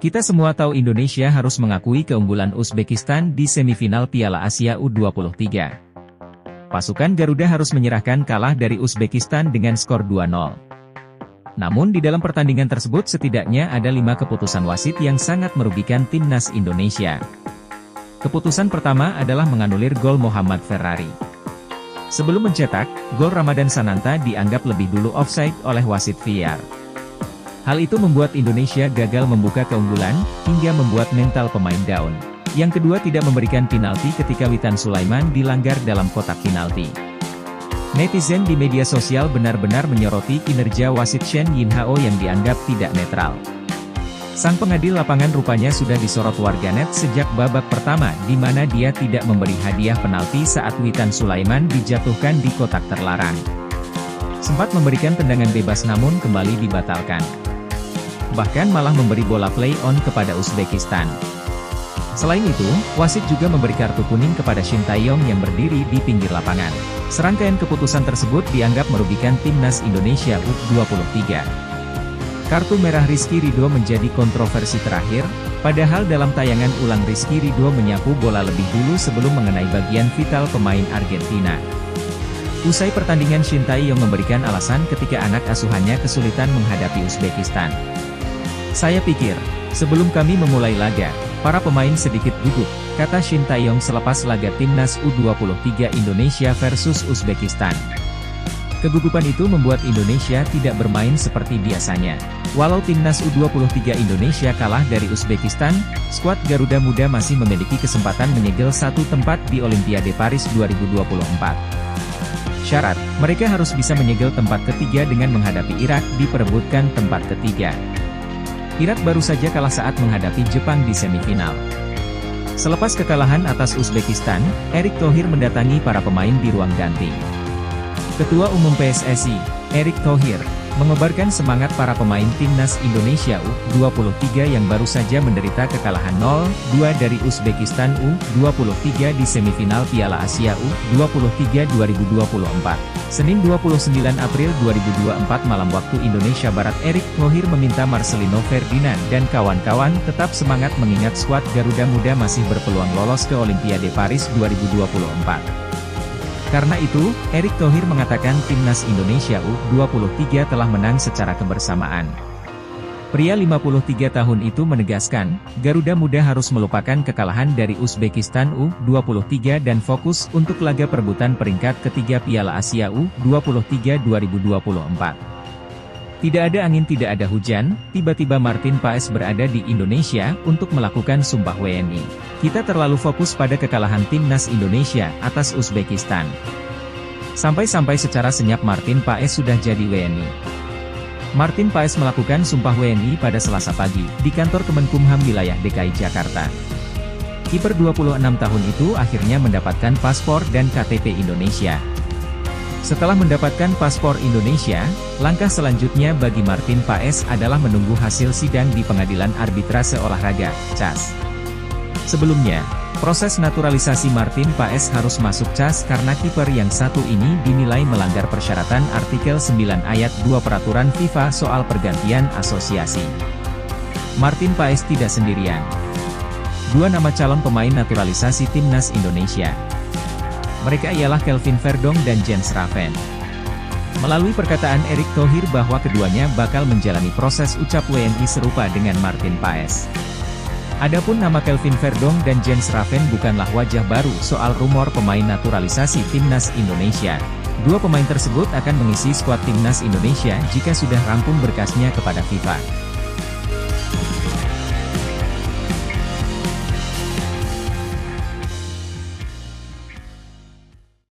Kita semua tahu Indonesia harus mengakui keunggulan Uzbekistan di semifinal Piala Asia U23. Pasukan Garuda harus menyerahkan kalah dari Uzbekistan dengan skor 2-0. Namun di dalam pertandingan tersebut setidaknya ada 5 keputusan wasit yang sangat merugikan timnas Indonesia. Keputusan pertama adalah menganulir gol Muhammad Ferrari. Sebelum mencetak, gol Ramadan Sananta dianggap lebih dulu offside oleh wasit VAR. Hal itu membuat Indonesia gagal membuka keunggulan, hingga membuat mental pemain down. Yang kedua, tidak memberikan penalti ketika Witan Sulaiman dilanggar dalam kotak penalti. Netizen di media sosial benar-benar menyoroti kinerja wasit Shen Yinhao yang dianggap tidak netral. Sang pengadil lapangan rupanya sudah disorot warganet sejak babak pertama, di mana dia tidak memberi hadiah penalti saat Witan Sulaiman dijatuhkan di kotak terlarang. Sempat memberikan tendangan bebas namun kembali dibatalkan. Bahkan malah memberi bola play-on kepada Uzbekistan. Selain itu, wasit juga memberi kartu kuning kepada Shin Tae-yong yang berdiri di pinggir lapangan. Serangkaian keputusan tersebut dianggap merugikan timnas Indonesia U23. Kartu merah Rizky Ridho menjadi kontroversi terakhir, padahal dalam tayangan ulang Rizky Ridho menyapu bola lebih dulu sebelum mengenai bagian vital pemain Argentina. Usai pertandingan, Shin Tae-yong memberikan alasan ketika anak asuhannya kesulitan menghadapi Uzbekistan. "Saya pikir, sebelum kami memulai laga, para pemain sedikit gugup," kata Shin Tae-yong selepas laga timnas U23 Indonesia versus Uzbekistan. Kegugupan itu membuat Indonesia tidak bermain seperti biasanya. Walau timnas U23 Indonesia kalah dari Uzbekistan, skuad Garuda Muda masih memiliki kesempatan menyegel satu tempat di Olimpiade Paris 2024. Syarat, mereka harus bisa menyegel tempat ketiga dengan menghadapi Irak diperebutkan tempat ketiga. Irak baru saja kalah saat menghadapi Jepang di semifinal. Selepas kekalahan atas Uzbekistan, Erick Thohir mendatangi para pemain di ruang ganti. Ketua Umum PSSI, Erick Thohir, mengobarkan semangat para pemain timnas Indonesia U23 yang baru saja menderita kekalahan 0-2 dari Uzbekistan U23 di semifinal Piala Asia U23 2024. Senin 29 April 2024 malam waktu Indonesia Barat. Erick Thohir meminta Marcelino Ferdinand dan kawan-kawan tetap semangat mengingat skuad Garuda Muda masih berpeluang lolos ke Olimpiade Paris 2024. Karena itu, Erick Thohir mengatakan timnas Indonesia U23 telah menang secara kebersamaan. Pria 53 tahun itu menegaskan, Garuda Muda harus melupakan kekalahan dari Uzbekistan U23 dan fokus untuk laga perebutan peringkat ketiga Piala Asia U23 2024. Tidak ada angin tidak ada hujan, tiba-tiba Martin Paes berada di Indonesia untuk melakukan sumpah WNI. Kita terlalu fokus pada kekalahan timnas Indonesia atas Uzbekistan. Sampai-sampai secara senyap Martin Paes sudah jadi WNI. Martin Paes melakukan sumpah WNI pada Selasa pagi, di kantor Kemenkumham wilayah DKI Jakarta. Kiper 26 tahun itu akhirnya mendapatkan paspor dan KTP Indonesia. Setelah mendapatkan paspor Indonesia, langkah selanjutnya bagi Martin Paes adalah menunggu hasil sidang di Pengadilan Arbitrase Olahraga, CAS. Sebelumnya, proses naturalisasi Martin Paes harus masuk CAS karena kiper yang satu ini dinilai melanggar persyaratan artikel 9 ayat 2 peraturan FIFA soal pergantian asosiasi. Martin Paes tidak sendirian. Dua nama calon pemain naturalisasi timnas Indonesia. Mereka ialah Kelvin Verdong dan Jens Raven. Melalui perkataan Erick Thohir bahwa keduanya bakal menjalani proses ucap WNI serupa dengan Martin Paes. Adapun nama Kelvin Verdong dan Jens Raven bukanlah wajah baru soal rumor pemain naturalisasi timnas Indonesia. Dua pemain tersebut akan mengisi skuad timnas Indonesia jika sudah rampung berkasnya kepada FIFA.